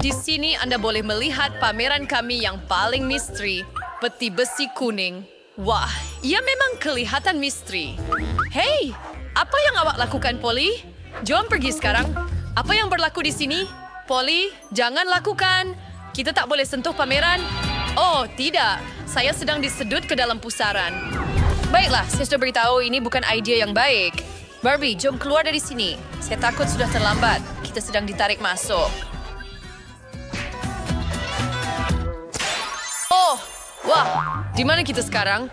Di sini Anda boleh melihat pameran kami yang paling misteri, peti besi kuning. Wah, ia memang kelihatan misteri. Hei, apa yang awak lakukan, Polly? Jom pergi sekarang. Apa yang berlaku di sini? Polly, jangan lakukan. Kita tak boleh sentuh pameran. Oh, tidak. Saya sedang disedut ke dalam pusaran. Baiklah, saya sudah beritahu ini bukan idea yang baik. Barbie, jom keluar dari sini. Saya takut sudah terlambat. Kita sedang ditarik masuk. Oh, wah. Di mana kita sekarang?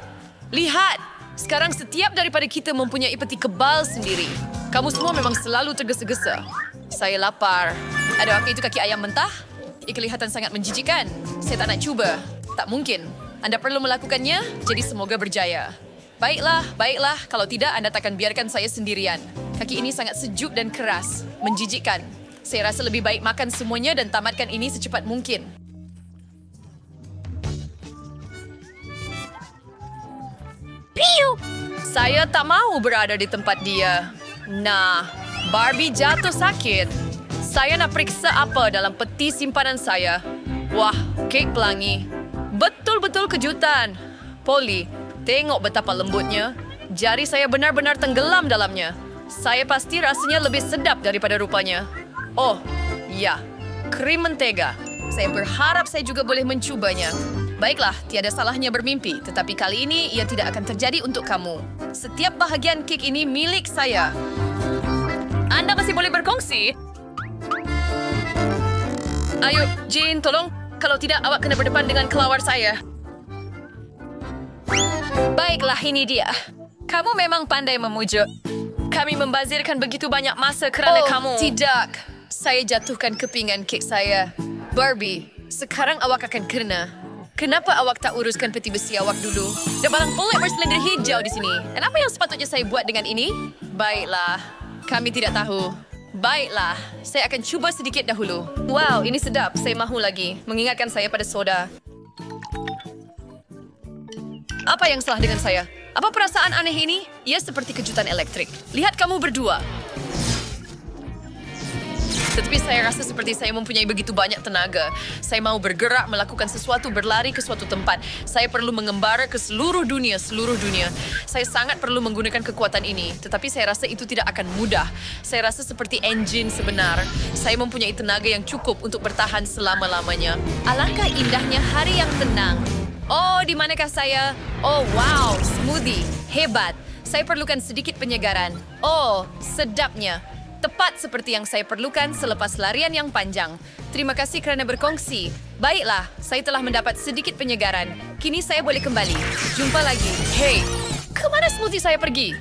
Lihat. Sekarang setiap daripada kita mempunyai peti kebal sendiri. Kamu semua memang selalu tergesa-gesa. Saya lapar. Adakah itu kaki ayam mentah? Ia kelihatan sangat menjijikkan. Saya tak nak cuba. Tak mungkin. Anda perlu melakukannya, jadi semoga berjaya. Baiklah. Kalau tidak, Anda takkan biarkan saya sendirian. Kaki ini sangat sejuk dan keras. Menjijikkan. Saya rasa lebih baik makan semuanya dan tamatkan ini secepat mungkin. Piu! Saya tak mau berada di tempat dia. Nah, Barbie jatuh sakit. Saya nak periksa apa dalam peti simpanan saya. Wah, kek pelangi. Betul-betul kejutan. Polly, tengok betapa lembutnya. Jari saya benar-benar tenggelam dalamnya. Saya pasti rasanya lebih sedap daripada rupanya. Oh, ya. Krim mentega. Saya berharap saya juga boleh mencubanya. Baiklah, tiada salahnya bermimpi. Tetapi kali ini ia tidak akan terjadi untuk kamu. Setiap bahagian kek ini milik saya. Anda masih boleh berkongsi? Ayo, Jane, tolong. Kalau tidak, awak kena berdepan dengan kelawar saya. Baiklah, ini dia. Kamu memang pandai memujuk. Kami membazirkan begitu banyak masa kerana kamu. Oh, tidak. Saya jatuhkan kepingan kek saya. Barbie, sekarang awak akan kena. Kenapa awak tak uruskan peti besi awak dulu? Ada balang pelik berselender hijau di sini. Dan apa yang sepatutnya saya buat dengan ini? Baiklah, kami tidak tahu. Baiklah, saya akan cuba sedikit dahulu. Wow, ini sedap. Saya mahu lagi. Mengingatkan saya pada soda. Apa yang salah dengan saya? Apa perasaan aneh ini? Ia seperti kejutan elektrik. Lihat kamu berdua. Tetapi saya rasa seperti saya mempunyai begitu banyak tenaga. Saya mau bergerak, melakukan sesuatu, berlari ke suatu tempat. Saya perlu mengembara ke seluruh dunia. Saya sangat perlu menggunakan kekuatan ini. Tetapi saya rasa itu tidak akan mudah. Saya rasa seperti enjin sebenar. Saya mempunyai tenaga yang cukup untuk bertahan selama-lamanya. Alangkah indahnya hari yang tenang. Oh, di manakah saya? Oh, wow, smoothie. Hebat. Saya perlukan sedikit penyegaran. Oh, sedapnya. Tepat seperti yang saya perlukan selepas larian yang panjang. Terima kasih kerana berkongsi. Baiklah, saya telah mendapat sedikit penyegaran. Kini saya boleh kembali. Jumpa lagi. Hei, ke mana smoothie saya pergi?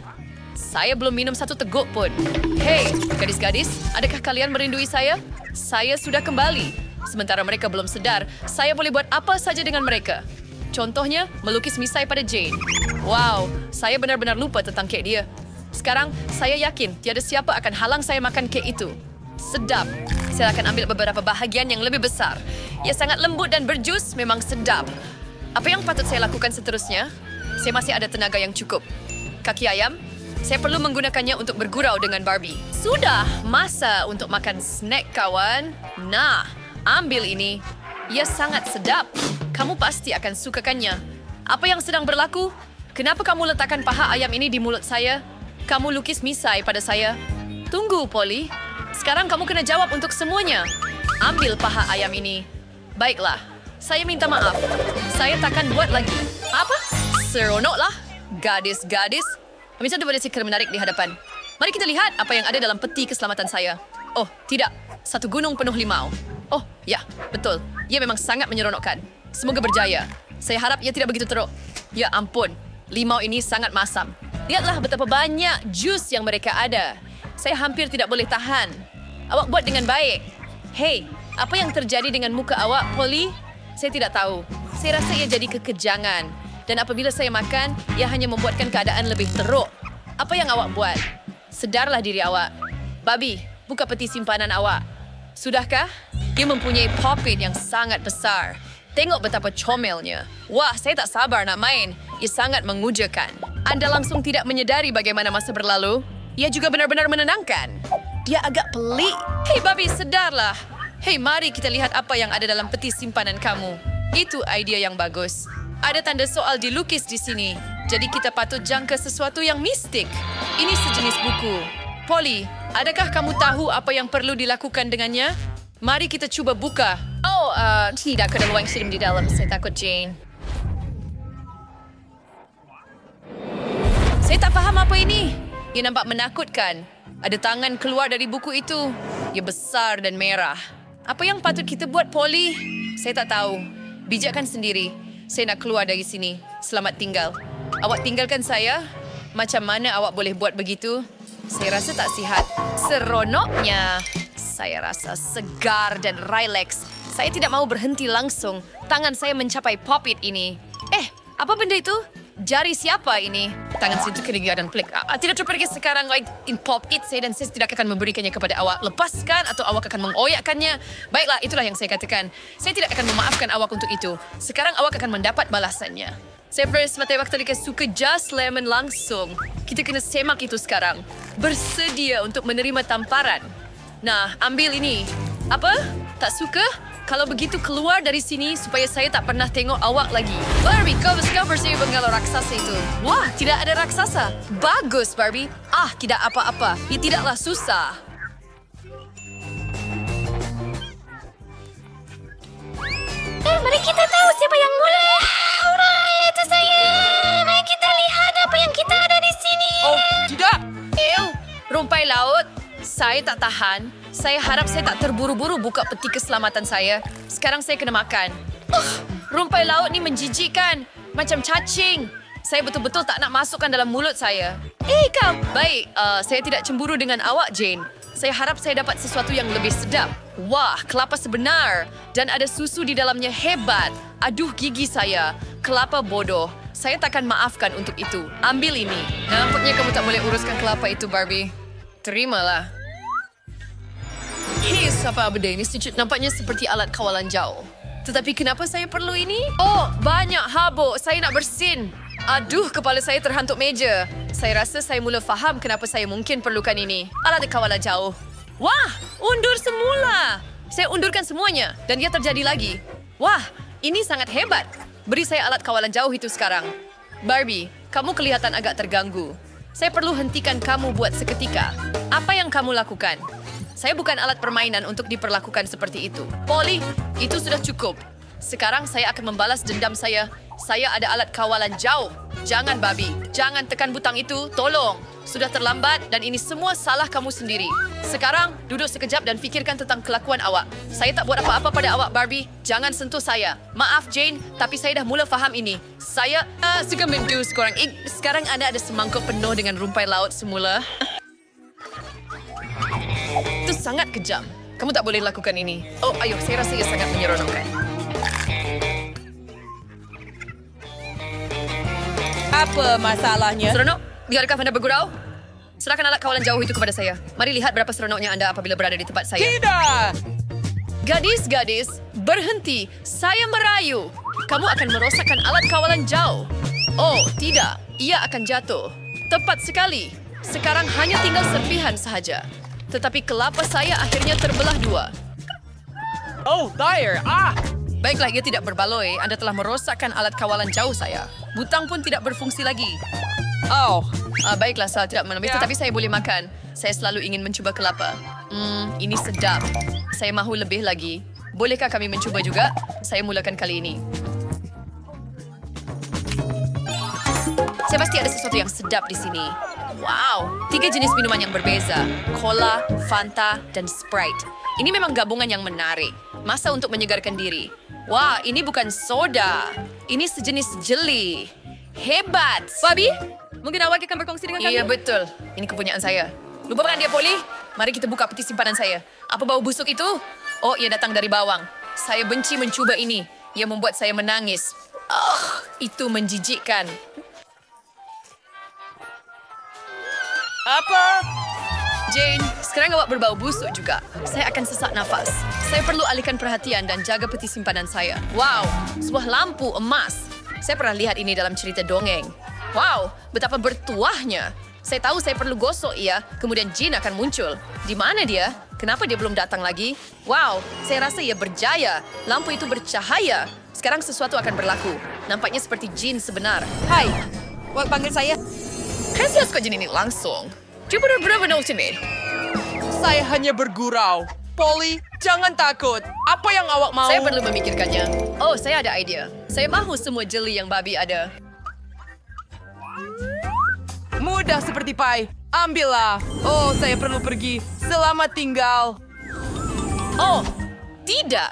Saya belum minum satu teguk pun. Hei, gadis-gadis, adakah kalian merindui saya? Saya sudah kembali. Sementara mereka belum sedar, saya boleh buat apa saja dengan mereka. Contohnya, melukis misai pada Jane. Wow, saya benar-benar lupa tentang kek dia. Sekarang, saya yakin tiada siapa akan halang saya makan kek itu. Sedap. Saya akan ambil beberapa bahagian yang lebih besar. Ia sangat lembut dan berjus, memang sedap. Apa yang patut saya lakukan seterusnya? Saya masih ada tenaga yang cukup. Kaki ayam? Saya perlu menggunakannya untuk bergurau dengan Barbie. Sudah, masa untuk makan snack, kawan. Nah, ambil ini. Ia sangat sedap. Kamu pasti akan sukakannya. Apa yang sedang berlaku? Kenapa kamu letakkan paha ayam ini di mulut saya? Kamu lukis misai pada saya. Tunggu, Polly. Sekarang kamu kena jawab untuk semuanya. Ambil paha ayam ini. Baiklah, saya minta maaf. Saya takkan buat lagi. Apa? Seronoklah. Gadis-gadis. Pemirsa itu bersikap menarik di hadapan. Mari kita lihat apa yang ada dalam peti keselamatan saya. Oh, tidak. Satu gunung penuh limau. Oh, ya, betul. Ia memang sangat menyeronokkan. Semoga berjaya. Saya harap ia tidak begitu teruk. Ya ampun, limau ini sangat masam. Lihatlah betapa banyak jus yang mereka ada. Saya hampir tidak boleh tahan. Awak buat dengan baik. Hei, apa yang terjadi dengan muka awak, Polly? Saya tidak tahu. Saya rasa ia jadi kekejangan. Dan apabila saya makan, ia hanya membuatkan keadaan lebih teruk. Apa yang awak buat? Sedarlah diri awak. Babi, buka peti simpanan awak. Sudahkah? Ia mempunyai poppet yang sangat besar. Tengok betapa comelnya. Wah, saya tak sabar nak main. Ia sangat mengujakan. Anda langsung tidak menyedari bagaimana masa berlalu. Ia juga benar-benar menenangkan. Dia agak pelik. Hei, babi, sedarlah. Hei, mari kita lihat apa yang ada dalam peti simpanan kamu. Itu idea yang bagus. Ada tanda soal dilukis di sini. Jadi kita patut jangka sesuatu yang mistik. Ini sejenis buku. Polly, adakah kamu tahu apa yang perlu dilakukan dengannya? Mari kita cuba buka. Oh, tidak ada luang sirim di dalam. Saya takut, Jane. Saya tak faham apa ini. Ia nampak menakutkan. Ada tangan keluar dari buku itu. Ia besar dan merah. Apa yang patut kita buat, Polly? Saya tak tahu. Bijakkan sendiri. Saya nak keluar dari sini. Selamat tinggal. Awak tinggalkan saya? Macam mana awak boleh buat begitu? Saya rasa tak sihat. Seronoknya. Saya rasa segar dan relax. Saya tidak mau berhenti langsung. Tangan saya mencapai pop-it ini. Apa benda itu? Jari siapa ini? Tangan saya terkena dan pelik. Tidak terpergi sekarang in pop-it saya dan saya tidak akan memberikannya kepada awak. Lepaskan atau awak akan mengoyakkannya. Baiklah, itulah yang saya katakan. Saya tidak akan memaafkan awak untuk itu. Sekarang awak akan mendapat balasannya. Saya first mata waktu suka jas lemon langsung. Kita kena semak itu sekarang. Bersedia untuk menerima tamparan. Nah, ambil ini. Apa? Tak suka? Kalau begitu keluar dari sini supaya saya tak pernah tengok awak lagi. Barbie, kau bersih benggalau raksasa itu. Wah, tidak ada raksasa. Bagus, Barbie. Tidak apa-apa. Ia tidaklah susah. Mari kita tahu siapa yang mulai. Hurray, itu saya. Mari kita lihat apa yang kita ada di sini. Oh, tidak. Rumpai laut. Saya tak tahan. Saya harap saya tak terburu-buru buka peti keselamatan saya. Sekarang saya kena makan. Rumpai laut ni menjijikkan. Macam cacing. Saya betul-betul tak nak masukkan dalam mulut saya. Kau! Baik, saya tidak cemburu dengan awak, Jane. Saya harap saya dapat sesuatu yang lebih sedap. Wah, kelapa sebenar. Dan ada susu di dalamnya hebat. Aduh, gigi saya. Kelapa bodoh. Saya takkan maafkan untuk itu. Ambil ini. Nampaknya kamu tak boleh uruskan kelapa itu, Barbie. Terimalah. Hei, siapa benda ini? Nampaknya seperti alat kawalan jauh. Tetapi kenapa saya perlu ini? Oh, banyak habuk. Saya nak bersin. Aduh, kepala saya terhantuk meja. Saya rasa saya mula faham kenapa saya mungkin perlukan ini. Alat kawalan jauh. Wah, undur semula. Saya undurkan semuanya dan ia terjadi lagi. Wah, ini sangat hebat. Beri saya alat kawalan jauh itu sekarang. Barbie, kamu kelihatan agak terganggu. Saya perlu hentikan kamu buat seketika. Apa yang kamu lakukan? Saya bukan alat permainan untuk diperlakukan seperti itu. Polly, itu sudah cukup. Sekarang saya akan membalas dendam saya. Saya ada alat kawalan jauh. Jangan, Barbie. Jangan tekan butang itu. Tolong. Sudah terlambat dan ini semua salah kamu sendiri. Sekarang, duduk sekejap dan fikirkan tentang kelakuan awak. Saya tak buat apa-apa pada awak, Barbie. Jangan sentuh saya. Maaf, Jane, tapi saya dah mula faham ini. Saya suka mendu sekarang. Sekarang Anda ada semangkuk penuh dengan rumpai laut semula. Itu sangat kejam. Kamu tak boleh lakukan ini. Oh, ayo, saya rasa ia sangat menyeronokkan. Apa masalahnya? Seronok, biarkah Anda bergurau? Serahkan alat kawalan jauh itu kepada saya. Mari lihat berapa seronoknya Anda apabila berada di tempat saya. Tidak! Gadis-gadis, berhenti. Saya merayu. Kamu akan merosakkan alat kawalan jauh. Oh, tidak. Ia akan jatuh. Tepat sekali. Sekarang hanya tinggal serpihan sahaja. Tetapi kelapa saya akhirnya terbelah dua. Oh, tire! Baiklah, ia tidak berbaloi. Anda telah merosakkan alat kawalan jauh saya. Butang pun tidak berfungsi lagi. Oh, Baiklah, saya tidak menebis, tetapi saya boleh makan. Saya selalu ingin mencuba kelapa. Ini sedap. Saya mahu lebih lagi. Bolehkah kami mencuba juga? Saya mulakan kali ini. Saya pasti ada sesuatu yang sedap di sini. Wow, 3 jenis minuman yang berbeza. Cola, Fanta, dan Sprite. Ini memang gabungan yang menarik. Masa untuk menyegarkan diri. Wah, ini bukan soda. Ini sejenis jeli. Hebat. Barbie, mungkin awak akan berkongsi dengan kami? Iya, betul. Ini kepunyaan saya. Lupakan dia, Polly. Mari kita buka peti simpanan saya. Apa bau busuk itu? Oh, ia datang dari bawang. Saya benci mencuba ini. Ia membuat saya menangis. Itu menjijikkan. Apa? Jane, sekarang awak berbau busuk juga. Saya akan sesak nafas. Saya perlu alihkan perhatian dan jaga peti simpanan saya. Wow, sebuah lampu emas. Saya pernah lihat ini dalam cerita dongeng. Wow, betapa bertuahnya. Saya tahu saya perlu gosok ia, kemudian jin akan muncul. Di mana dia? Kenapa dia belum datang lagi? Wow, saya rasa ia berjaya. Lampu itu bercahaya. Sekarang sesuatu akan berlaku. Nampaknya seperti jin sebenar. Hai, awak panggil saya? Kasih kau jin ini langsung. Dia benar-benar ultimate. Saya hanya bergurau. Polly, jangan takut. Apa yang awak mau? Saya perlu memikirkannya. Oh, saya ada idea. Saya mahu semua jeli yang babi ada. Mudah seperti pie. Ambillah. Oh, saya perlu pergi. Selamat tinggal. Oh, tidak.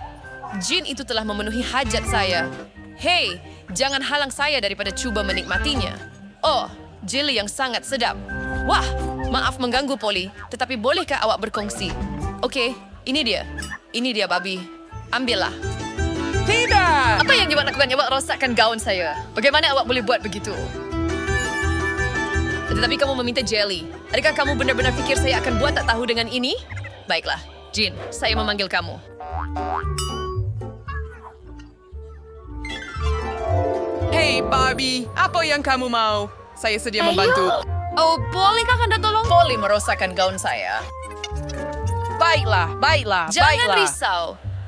Jin itu telah memenuhi hajat saya. Hei, jangan halang saya daripada cuba menikmatinya. Oh, jeli yang sangat sedap. Wah, maaf mengganggu, Polly. Tetapi bolehkah awak berkongsi? Oke, ini dia. Ini dia, babi. Ambillah. Tidak! Apa yang awak lakukan? Awak rosakkan gaun saya. Bagaimana awak boleh buat begitu? Tetapi kamu meminta jelly. Adakah kamu benar-benar fikir saya akan buat tak tahu dengan ini? Baiklah, Jin, saya memanggil kamu. Hei, Barbie. Apa yang kamu mau? Saya sedia membantu. Oh, bolehkah Anda tolong? Polly merosakkan gaun saya. Baiklah, baiklah, Jangan baiklah. risau.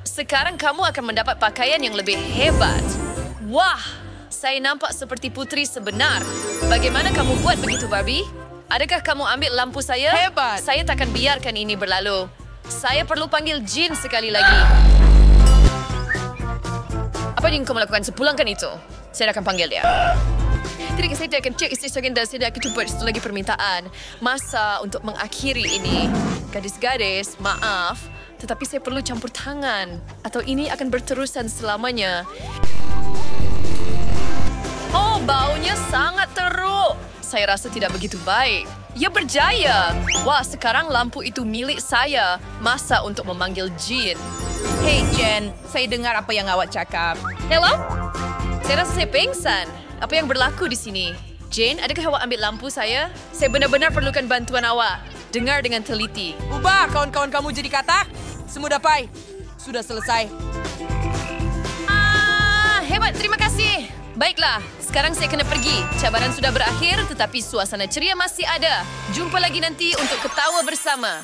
Sekarang kamu akan mendapat pakaian yang lebih hebat. Wah, saya nampak seperti putri sebenar. Bagaimana kamu buat begitu, Barbie? Adakah kamu ambil lampu saya? Hebat. Saya takkan biarkan ini berlalu. Saya perlu panggil Jin sekali lagi. Apa yang kamu lakukan? Sepulangkan itu. Saya akan panggil dia. Tidak, saya akan cek Instagram dan saya akan cuba satu lagi permintaan. Masa untuk mengakhiri ini. Gadis-gadis, maaf. Tetapi saya perlu campur tangan. Atau ini akan berterusan selamanya. Oh, baunya sangat teruk. Saya rasa tidak begitu baik. Ia berjaya. Wah, sekarang lampu itu milik saya. Masa untuk memanggil Jin. Hei, Jen. Saya dengar apa yang awak cakap. Hello? Saya rasa saya pingsan. Apa yang berlaku di sini? Jane, adakah awak ambil lampu saya? Saya benar-benar perlukan bantuan awak. Dengar dengan teliti. Ubah kawan-kawan kamu jadi katak. Semudah pai. Sudah selesai. Hebat. Terima kasih. Baiklah, sekarang saya kena pergi. Cabaran sudah berakhir, tetapi suasana ceria masih ada. Jumpa lagi nanti untuk ketawa bersama.